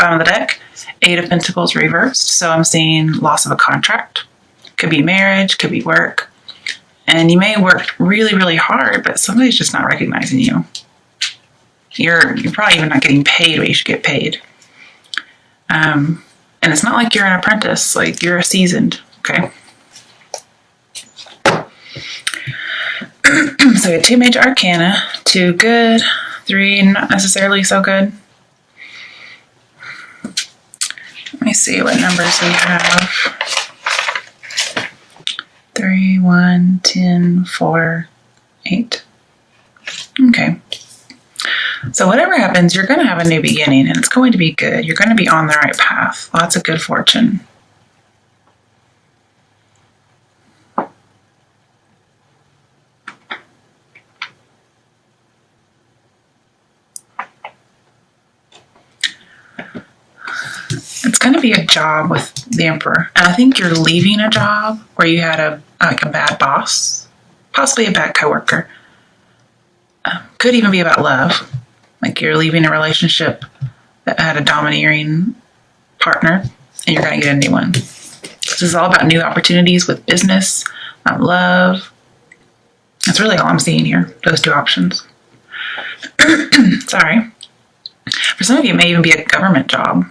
bottom of the deck, 8 of Pentacles reversed. So I'm seeing loss of a contract. Could be marriage, could be work. And you may work really, really hard, but somebody's just not recognizing you. You're probably even not getting paid what you should get paid. And it's not like you're an apprentice, like you're a seasoned, okay? So we have 2 major arcana, 2 good, 3 not necessarily so good. Let me see what numbers we have. 3, 1, 10, 4, 8. Okay. So whatever happens, you're going to have a new beginning, and it's going to be good. You're going to be on the right path. Lots of good fortune. It's going to be a job with the Emperor. And I think you're leaving a job where you had a bad boss, possibly a bad coworker. Could even be about love. Like you're leaving a relationship that had a domineering partner, and you're going to get a new one. This is all about new opportunities with business, love. That's really all I'm seeing here, those 2 options. Sorry. For some of you, it may even be a government job.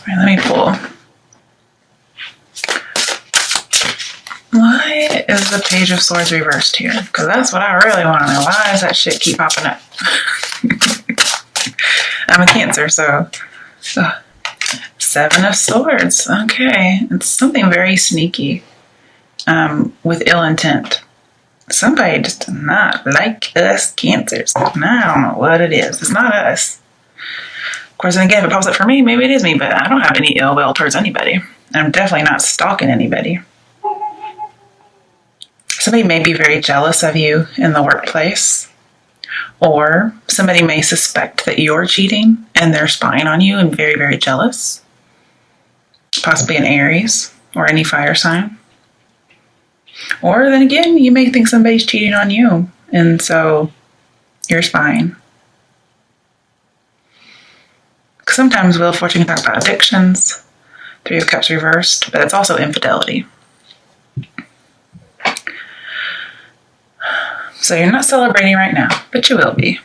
All right, let me pull. Why is the Page of Swords reversed here? Because that's what I really want to know. Why does that shit keep popping up? I'm a Cancer, so 7 of Swords. Okay, it's something very sneaky with ill intent. Somebody just does not like us Cancers. And I don't know what it is. It's not us. Of course, and again, if it pops up for me, maybe it is me, but I don't have any ill will towards anybody. I'm definitely not stalking anybody. Somebody may be very jealous of you in the workplace, or somebody may suspect that you're cheating and they're spying on you and very, very jealous. Possibly an Aries or any fire sign. Or then again, you may think somebody's cheating on you, and so you're spying. Sometimes Wheel of Fortune can talk about addictions, 3 of Cups reversed, but it's also infidelity. So you're not celebrating right now, but you will be.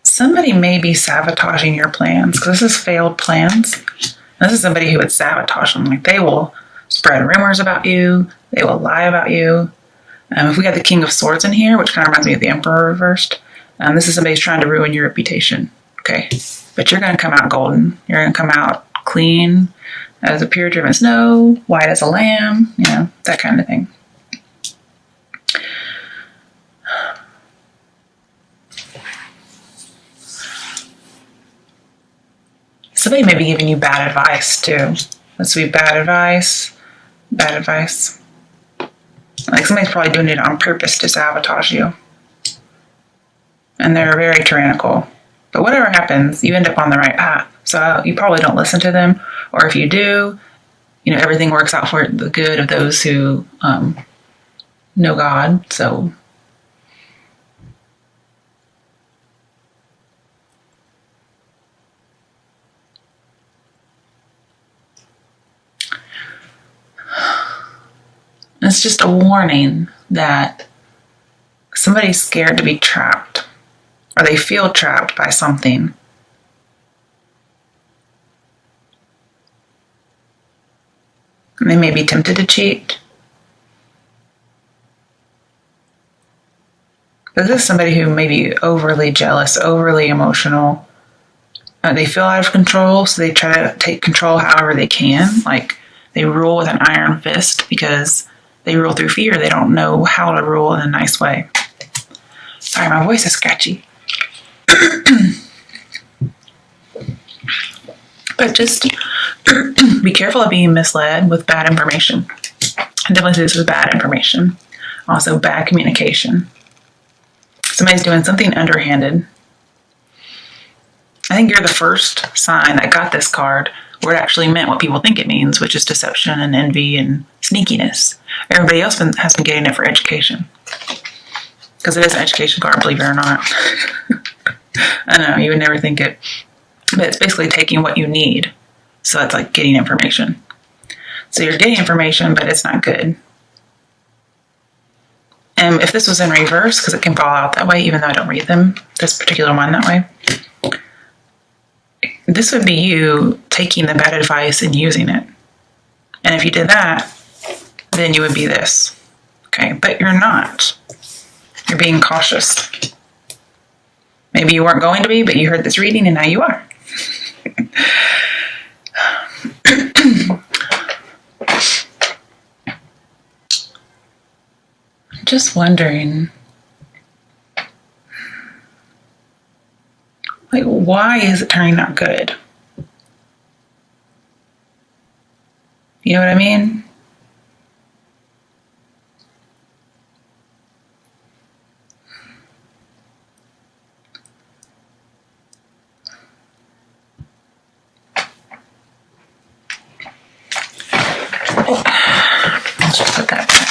Somebody may be sabotaging your plans, because this is failed plans. And this is somebody who would sabotage them. Like they will spread rumors about you. They will lie about you. If we got the King of Swords in here, which kind of reminds me of the Emperor reversed, this is somebody who's trying to ruin your reputation. Okay, but you're going to come out golden. You're going to come out clean as a pure driven snow, white as a lamb, you know, that kind of thing. Somebody may be giving you bad advice too. Let's be bad advice. Bad advice. Like somebody's probably doing it on purpose to sabotage you. And they're very tyrannical. But whatever happens, you end up on the right path. So you probably don't listen to them. Or if you do, you know, everything works out for the good of those who know God. So it's just a warning that somebody's scared to be trapped, or they feel trapped by something. And they may be tempted to cheat. But this is somebody who may be overly jealous, overly emotional. They feel out of control, so they try to take control however they can. Like they rule with an iron fist because they rule through fear. They don't know how to rule in a nice way. Sorry, my voice is scratchy. But just be careful of being misled with bad information. I definitely see this with bad information. Also, bad communication. Somebody's doing something underhanded. I think you're the first sign that got this card where it actually meant what people think it means, which is deception and envy and sneakiness. Everybody else has been getting it for education. Because it is an education card, believe it or not. I know, you would never think it. But it's basically taking what you need. So it's like getting information. So you're getting information, but it's not good. And if this was in reverse, because it can fall out that way, even though I don't read them, this particular one that way, this would be you taking the bad advice and using it. And if you did that, then you would be this. Okay, but you're not. You're being cautious. Maybe you weren't going to be, but you heard this reading and now you are. Just wondering, like, why is it turning out good? You know what I mean? Let's just put that back.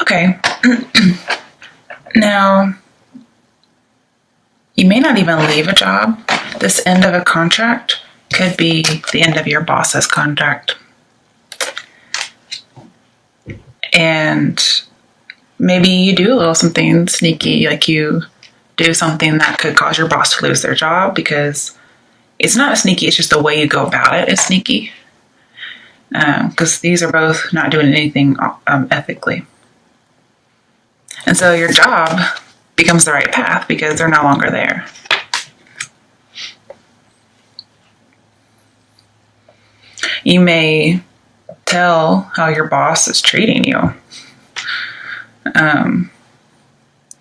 Okay. Now, you may not even leave a job. This end of a contract could be the end of your boss's contract. And maybe you do a little something sneaky, like you do something that could cause your boss to lose their job, because it's not sneaky, it's just the way you go about it is sneaky. Because these are both not doing anything ethically. And so your job becomes the right path because they're no longer there. You may tell how your boss is treating you.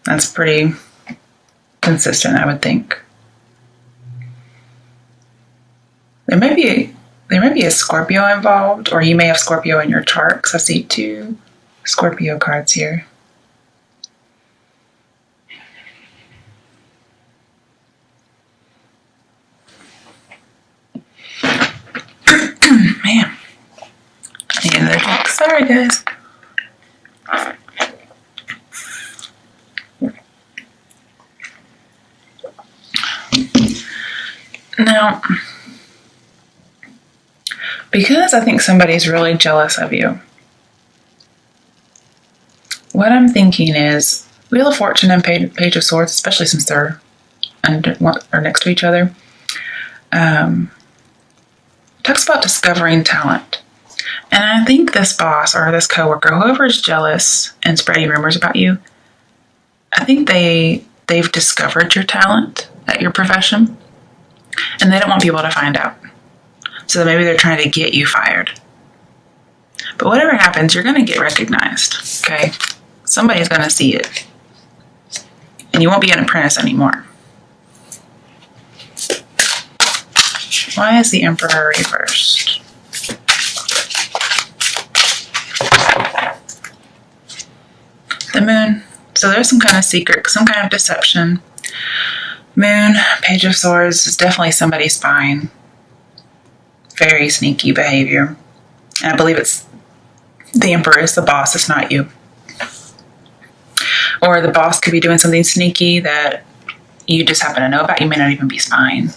That's pretty consistent, I would think. There may be a Scorpio involved, or you may have Scorpio in your chart, because I see 2 Scorpio cards here. Man, I need another drink. Sorry, guys. Now, because I think somebody's really jealous of you, what I'm thinking is Wheel of Fortune and Page of Swords, especially since they're next to each other, talks about discovering talent. And I think this boss or this coworker, whoever is jealous and spreading rumors about you, I think they've discovered your talent at your profession, and they don't want people to find out. So maybe they're trying to get you fired. But whatever happens, you're going to get recognized, okay? Somebody's going to see it. And you won't be an apprentice anymore. Why is the Emperor reversed? The Moon. So there's some kind of secret, some kind of deception. Moon, Page of Swords is definitely somebody spying. Very sneaky behavior. And I believe it's the Emperor is the boss, it's not you. Or the boss could be doing something sneaky that you just happen to know about. You may not even be spying.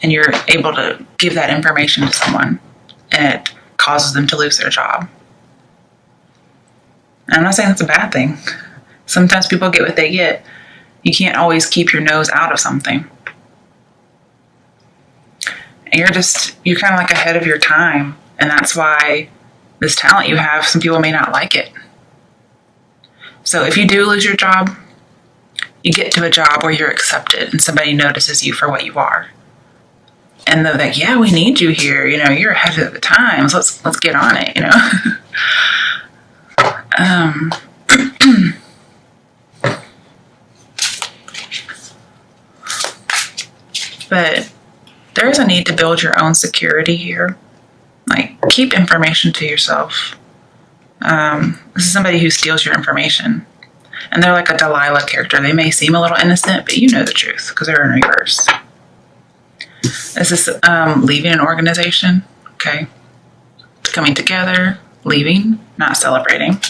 And you're able to give that information to someone, and it causes them to lose their job. And I'm not saying that's a bad thing. Sometimes people get what they get. You can't always keep your nose out of something. And you're kind of like ahead of your time. And that's why this talent you have, some people may not like it. So if you do lose your job, you get to a job where you're accepted and somebody notices you for what you are. And they're like, yeah, we need you here. You know, you're ahead of the times. Let's get on it, you know. But there is a need to build your own security here. Like, keep information to yourself. This is somebody who steals your information. And they're like a Delilah character. They may seem a little innocent, but you know the truth because they're in reverse. This is leaving an organization, okay? Coming together, leaving, not celebrating.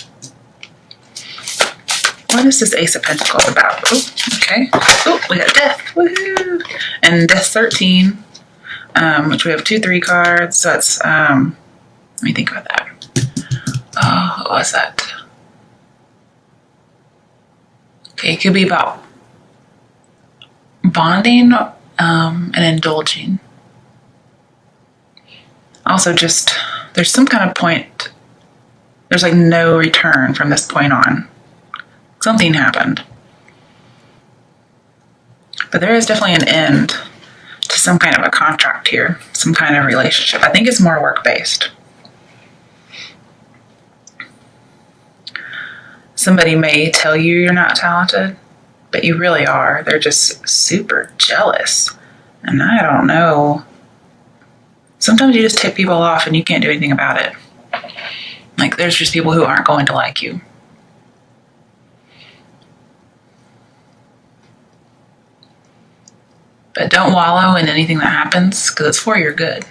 What is this Ace of Pentacles about? Oh, okay. Oh, we got Death. Woohoo! And Death 13, which we have 2-3 cards. So that's, let me think about that. Oh, what was that? Okay, it could be about bonding and indulging. Also, just there's some kind of point, there's like no return from this point on. Something happened. But there is definitely an end to some kind of a contract here, some kind of relationship. I think it's more work-based. Somebody may tell you you're not talented, but you really are. They're just super jealous. And I don't know. Sometimes you just tip people off and you can't do anything about it. Like, there's just people who aren't going to like you. But don't wallow in anything that happens because it's for your good.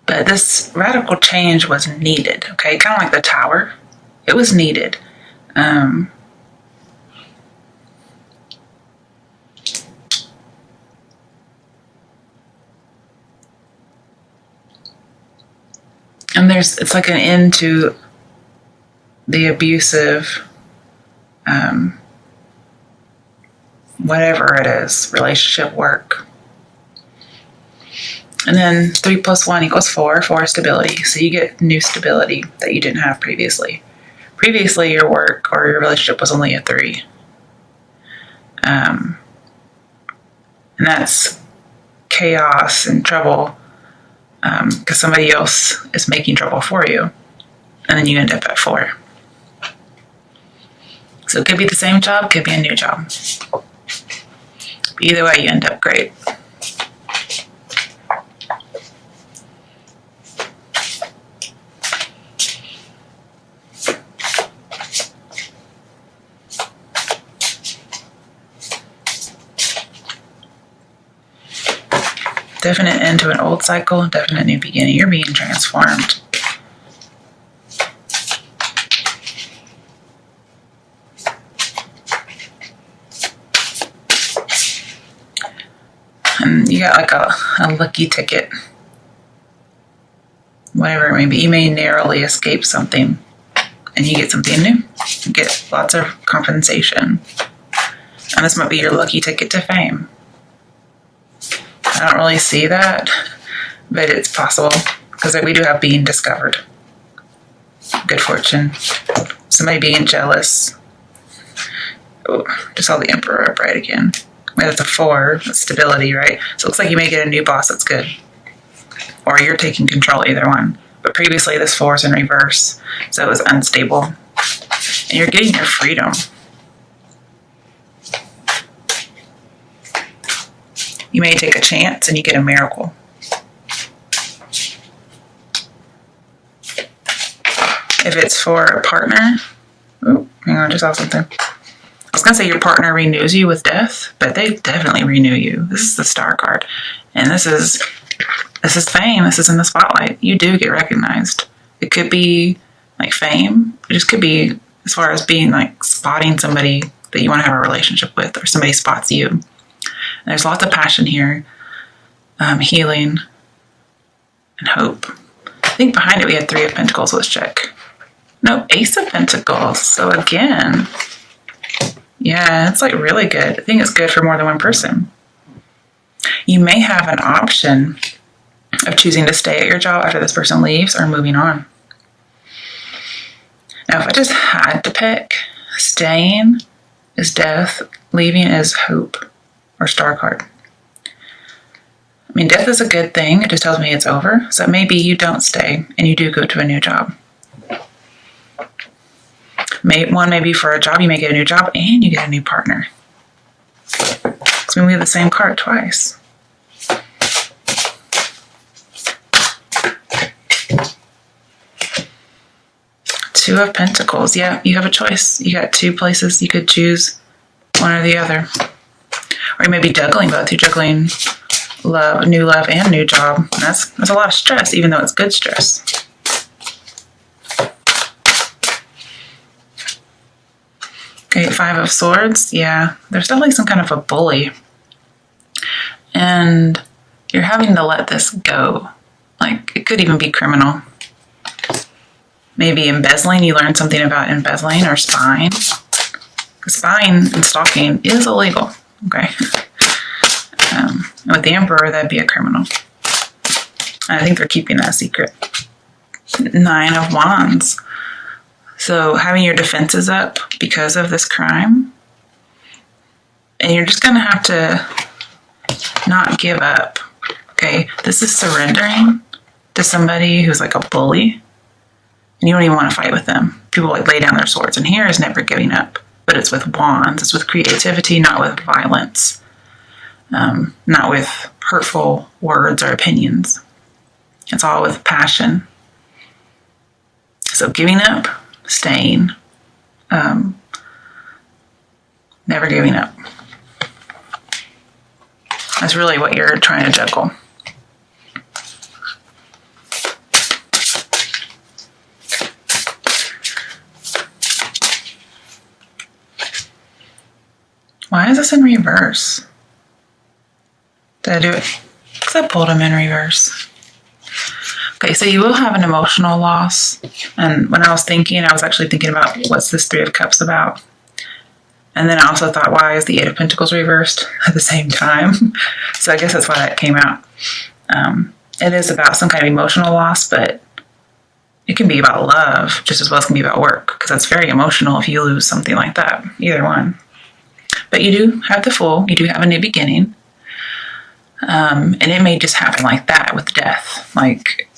But this radical change was needed, okay? Kind of like the Tower. It was needed. And it's like an end to the abusive, whatever it is, relationship, work. And then 3 + 1 = 4. 4 is stability. So you get new stability that you didn't have previously. Previously, your work or your relationship was only a 3. And that's chaos and trouble because somebody else is making trouble for you. And then you end up at 4. So it could be the same job, could be a new job. But either way, you end up great. Definite end to an old cycle, definite new beginning. You're being transformed. And you got like a lucky ticket. Whatever it may be. You may narrowly escape something and you get something new. You get lots of compensation. And this might be your lucky ticket to fame. I don't really see that, but it's possible because we do have being discovered. Good fortune. Somebody being jealous. Oh, just saw the Emperor upright again. Wait, that's a 4. That's stability, right? So it looks like you may get a new boss that's good. Or you're taking control, either one. But previously this 4 is in reverse, so it was unstable. And you're getting your freedom. You may take a chance and you get a miracle. If it's for a partner, oh, hang on, I just saw something. I was going to say your partner renews you with death, but they definitely renew you. This is the Star card. And this is fame. This is in the spotlight. You do get recognized. It could be like fame. It just could be as far as being like spotting somebody that you want to have a relationship with, or somebody spots you. There's lots of passion here, healing, and hope. I think behind it we had 3 of Pentacles. Let's check. No, Ace of Pentacles. So again, yeah, it's like really good. I think it's good for more than one person. You may have an option of choosing to stay at your job after this person leaves or moving on. Now, if I just had to pick, staying is death. Leaving is hope, or star card. I mean, death is a good thing. It just tells me it's over. So maybe you don't stay and you do go to a new job. Maybe for a job, you may get a new job and you get a new partner. Because we have the same card twice. Two of Pentacles. Yeah, you have a choice. You got two places you could choose, one or the other. Or you may be juggling both. You're juggling new love and new job. That's a lot of stress, even though it's good stress. Okay, Five of Swords. Yeah, there's definitely some kind of a bully. And you're having to let this go. Like, it could even be criminal. Maybe embezzling. You learned something about embezzling or spying. Spying and stalking is illegal. Okay. With the Emperor, that'd be a criminal. I think they're keeping that secret. Nine of Wands. So having your defenses up because of this crime. And you're just going to have to not give up. Okay. This is surrendering to somebody who's like a bully. And you don't even want to fight with them. People like lay down their swords. And here is never giving up. But it's with wands. It's with creativity, not with violence. Not with hurtful words or opinions. It's all with passion. So giving up, staying, never giving up. That's really what you're trying to juggle. Why is this in reverse? Did I do it? Because I pulled them in reverse. Okay, so you will have an emotional loss. And when I was thinking, I was actually thinking about what's this Three of Cups about. And then I also thought, why is the Eight of Pentacles reversed at the same time? So I guess that's why that came out. It is about some kind of emotional loss, but it can be about love just as well as it can be about work. Because that's very emotional if you lose something like that. Either one. But you do have the Fool. You do have a new beginning. And it may just happen like that with death. Like,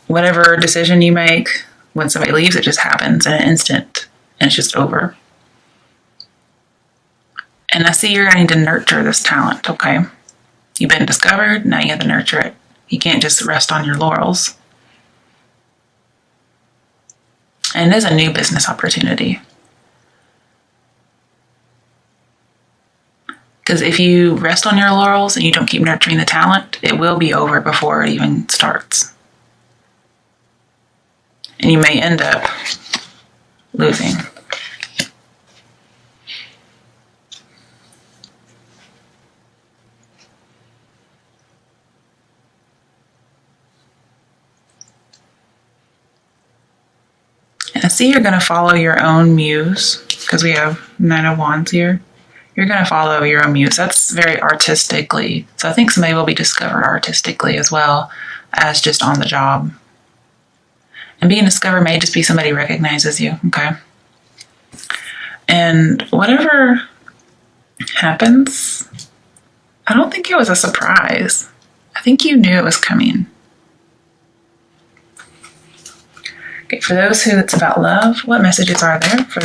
whatever decision you make, when somebody leaves, it just happens in an instant. And it's just over. And I see you're going to nurture this talent, okay? You've been discovered, now you have to nurture it. You can't just rest on your laurels. And it is a new business opportunity. Because if you rest on your laurels and you don't keep nurturing the talent, it will be over before it even starts. And you may end up losing. And I see you're going to follow your own muse, because we have Nine of Wands here. You're going to follow your own muse. That's very artistically. So I think somebody will be discovered artistically as well as just on the job. And being discovered may just be somebody recognizes you, okay? And whatever happens, I don't think it was a surprise. I think you knew it was coming. Okay, for those who it's about love, what messages are there for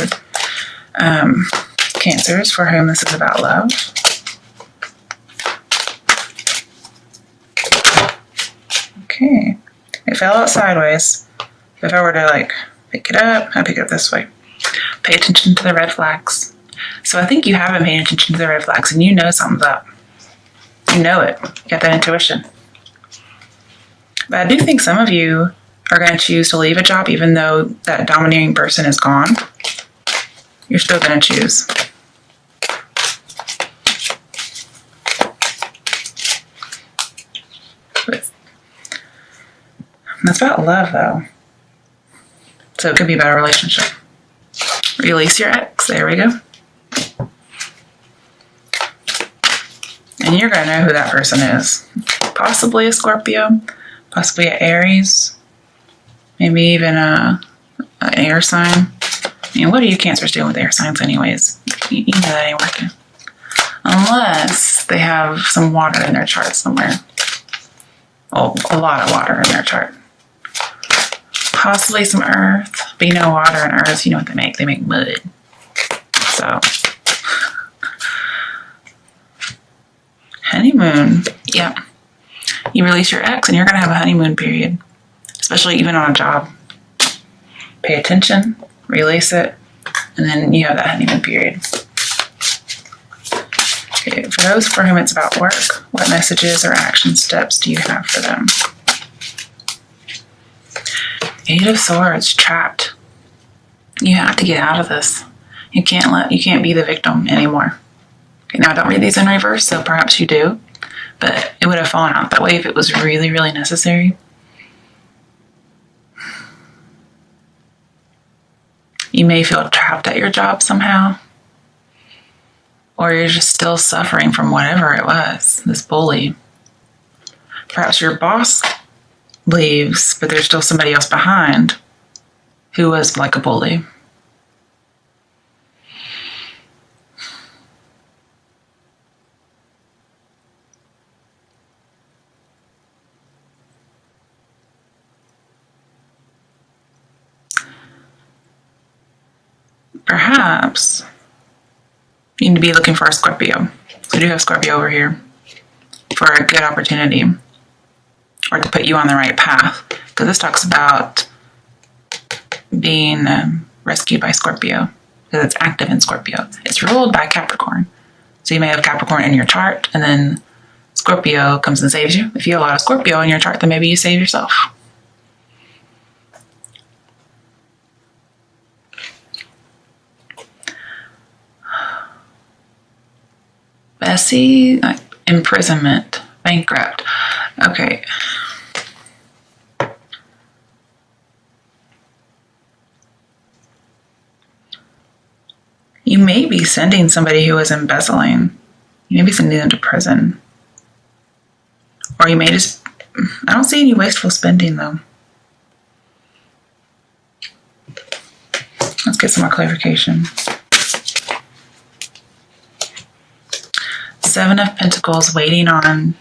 Cancers for whom this is about love? Okay, it fell out sideways. If I were to like pick it up, I'd pick it up this way. Pay attention to the red flags. So I think you have been paying attention to the red flags and you know something's up. You know it. You got that intuition. But I do think some of you are going to choose to leave a job even though that domineering person is gone. You're still going to choose. That's about love, though. So it could be about a relationship. Release your ex. There we go. And you're going to know who that person is. Possibly a Scorpio. Possibly an Aries. Maybe even an air sign. I mean, what are you Cancers doing with air signs anyways? You know that ain't working. Unless they have some water in their chart somewhere. Oh, a lot of water in their chart. Possibly some earth. But you know, water and earth, you know what they make? They make mud. So, honeymoon. Yeah. You release your ex and you're going to have a honeymoon period. Especially even on a job. Pay attention, release it, and then you have that honeymoon period. Okay, for those for whom it's about work, what messages or action steps do you have for them? 8 of Swords, trapped. You have to get out of this. You can't be the victim anymore. Okay, now, I don't read these in reverse, so perhaps you do, but it would have fallen out that way if it was really, really necessary. You may feel trapped at your job somehow, or you're just still suffering from whatever it was, this bully. Perhaps your boss leaves, but there's still somebody else behind who was like a bully. Perhaps you need to be looking for a Scorpio. So I do have Scorpio over here for a good opportunity or to put you on the right path. Because this talks about being rescued by Scorpio because it's active in Scorpio. It's ruled by Capricorn. So you may have Capricorn in your chart and then Scorpio comes and saves you. If you have a lot of Scorpio in your chart, then maybe you save yourself. But I see like imprisonment, bankrupt. Okay. You may be sending somebody who is embezzling. You may be sending them to prison. Or you may just... I don't see any wasteful spending, though. Let's get some more clarification. 7 of Pentacles, waiting on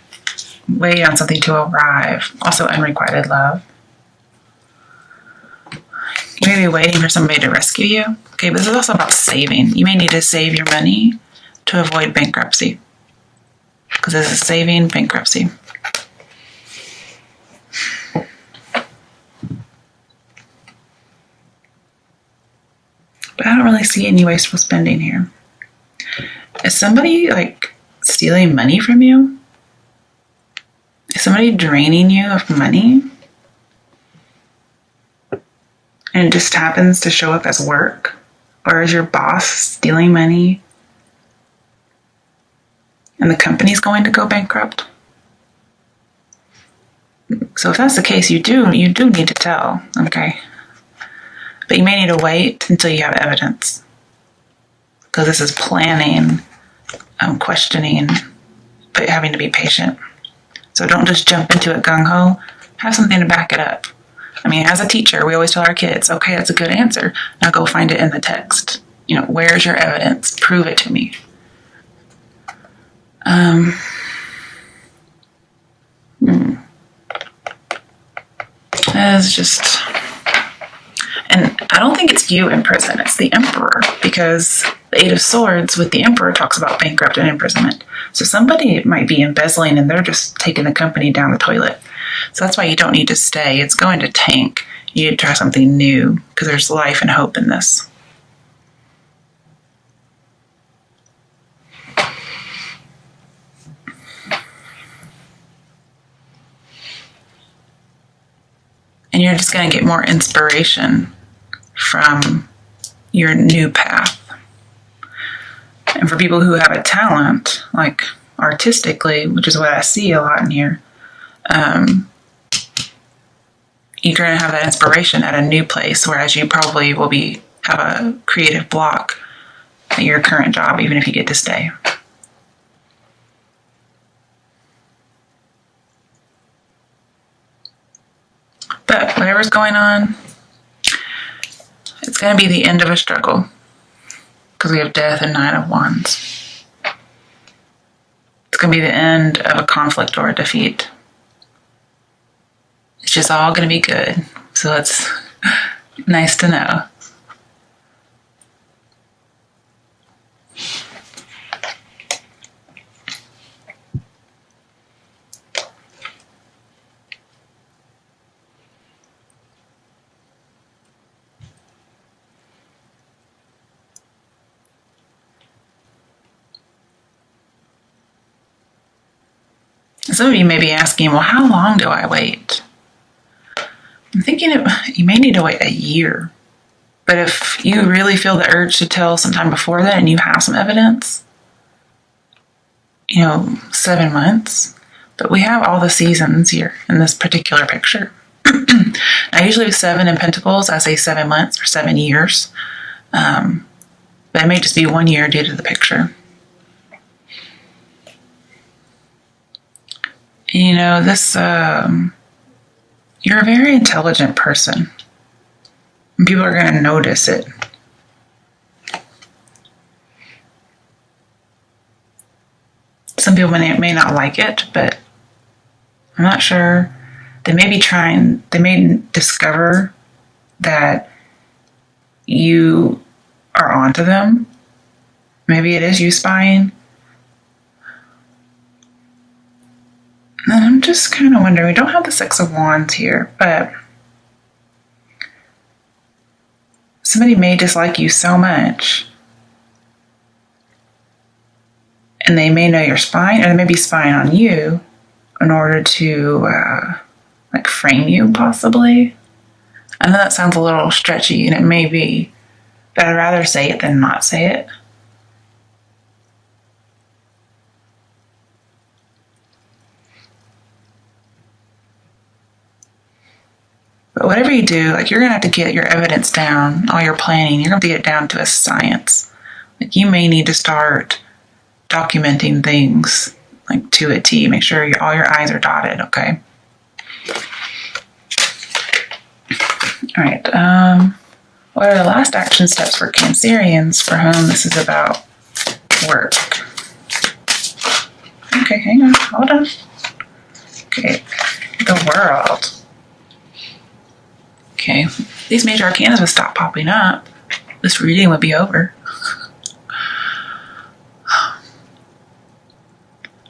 something to arrive. Also unrequited love. You may be waiting for somebody to rescue you. Okay, but this is also about saving. You may need to save your money to avoid bankruptcy. Because this is saving bankruptcy. But I don't really see any wasteful spending here. Is somebody like stealing money from you? Is somebody draining you of money? And it just happens to show up as work? Or is your boss stealing money and the company's going to go bankrupt? So if that's the case, you do need to tell, okay? But you may need to wait until you have evidence. Because this is planning, questioning, but having to be patient. So don't just jump into it gung-ho. Have something to back it up. I mean, as a teacher, we always tell our kids, okay, that's a good answer. Now go find it in the text. You know, where's your evidence? Prove it to me. It's just... And I don't think it's you in prison. It's the Emperor. Because the 8 of Swords with the Emperor talks about bankrupt and imprisonment. So somebody might be embezzling and they're just taking the company down the toilet. So that's why you don't need to stay. It's going to tank. You need to try something new because there's life and hope in this. And you're just going to get more inspiration from your new path. And for people who have a talent, like artistically, which is what I see a lot in here, you're going to have that inspiration at a new place, whereas you probably will have a creative block at your current job, even if you get to stay. But whatever's going on, it's going to be the end of a struggle because we have death and Nine of Wands. It's going to be the end of a conflict or a defeat. It's just all going to be good. So it's nice to know. Some of you may be asking, well, how long do I wait? I'm thinking you may need to wait a year. But if you really feel the urge to tell sometime before that and you have some evidence, 7 months. But we have all the seasons here in this particular picture. Now, usually with 7 in Pentacles, I say 7 months or 7 years. But it may just be 1 year due to the picture. This, you're a very intelligent person. And people are going to notice it. Some people may not like it, but I'm not sure. They may discover that you are onto them. Maybe it is you spying. And I'm just kind of wondering, we don't have the Six of Wands here, but somebody may dislike you so much, and they may know you're spying, or they may be spying on you in order to frame you, possibly. I know that sounds a little stretchy, and it may be, but I'd rather say it than not say it. But whatever you do, you're going to have to get your evidence down, all your planning, you're going to have to get it down to a science. You may need to start documenting things, to a T. Make sure all your I's are dotted, okay? All right. What are the last action steps for Cancerians for whom this is about work? Okay, hang on. Hold on. Okay. The World. Okay, these major arcana would stop popping up. This reading would be over.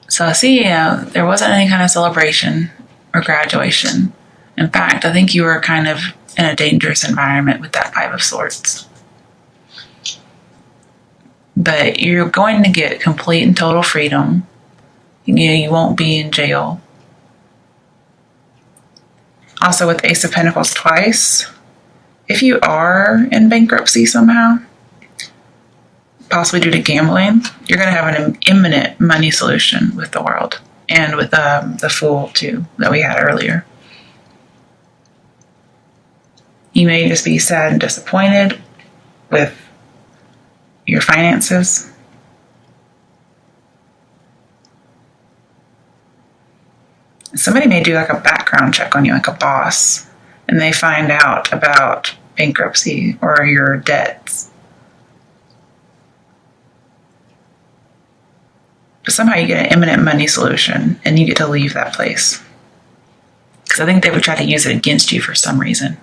So I see, there wasn't any kind of celebration or graduation. In fact, I think you were kind of in a dangerous environment with that Five of Swords. But you're going to get complete and total freedom. You won't be in jail. Also with Ace of Pentacles twice, if you are in bankruptcy somehow, possibly due to gambling, you're going to have an imminent money solution with the World and with the Fool too that we had earlier. You may just be sad and disappointed with your finances. Somebody may do a background check on you, a boss, and they find out about bankruptcy or your debts. But somehow you get an imminent money solution and you get to leave that place. Because I think they would try to use it against you for some reason.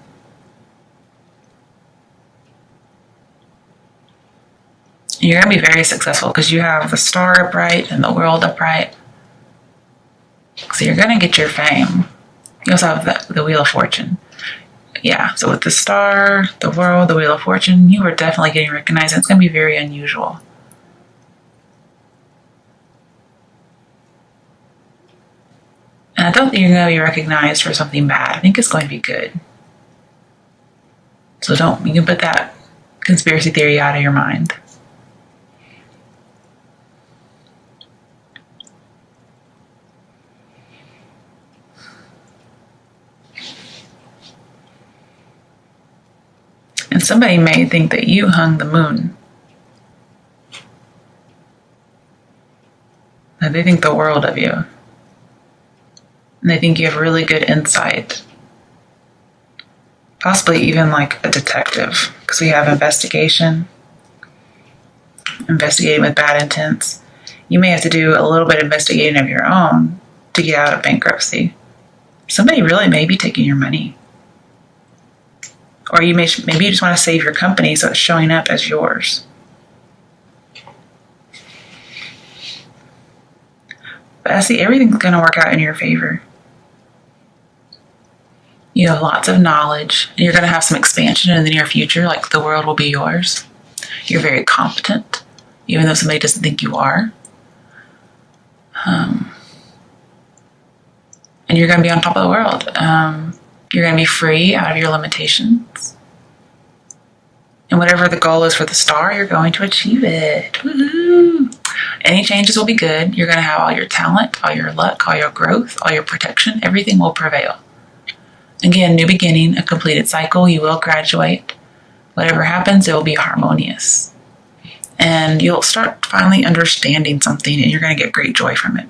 You're going to be very successful because you have the Star upright and the World upright. So you're going to get your fame. You also have the Wheel of Fortune. Yeah, so with the Star, the World, the Wheel of Fortune, you are definitely getting recognized. It's going to be very unusual. And I don't think you're going to be recognized for something bad. I think it's going to be good. So you can put that conspiracy theory out of your mind. And somebody may think that you hung the moon. That they think the world of you. And they think you have really good insight. Possibly even a detective. because we have investigating with bad intents. You may have to do a little bit of investigating of your own to get out of bankruptcy. Somebody really may be taking your money. Or maybe you just want to save your company so it's showing up as yours. But I see everything's going to work out in your favor. You have lots of knowledge, and you're going to have some expansion in the near future, like the world will be yours. You're very competent, even though somebody doesn't think you are. And you're going to be on top of the world. You're going to be free out of your limitations. And whatever the goal is for the star, you're going to achieve it. Woohoo! Any changes will be good. You're going to have all your talent, all your luck, all your growth, all your protection. Everything will prevail. Again, new beginning, a completed cycle. You will graduate. Whatever happens, it will be harmonious. And you'll start finally understanding something, and you're going to get great joy from it.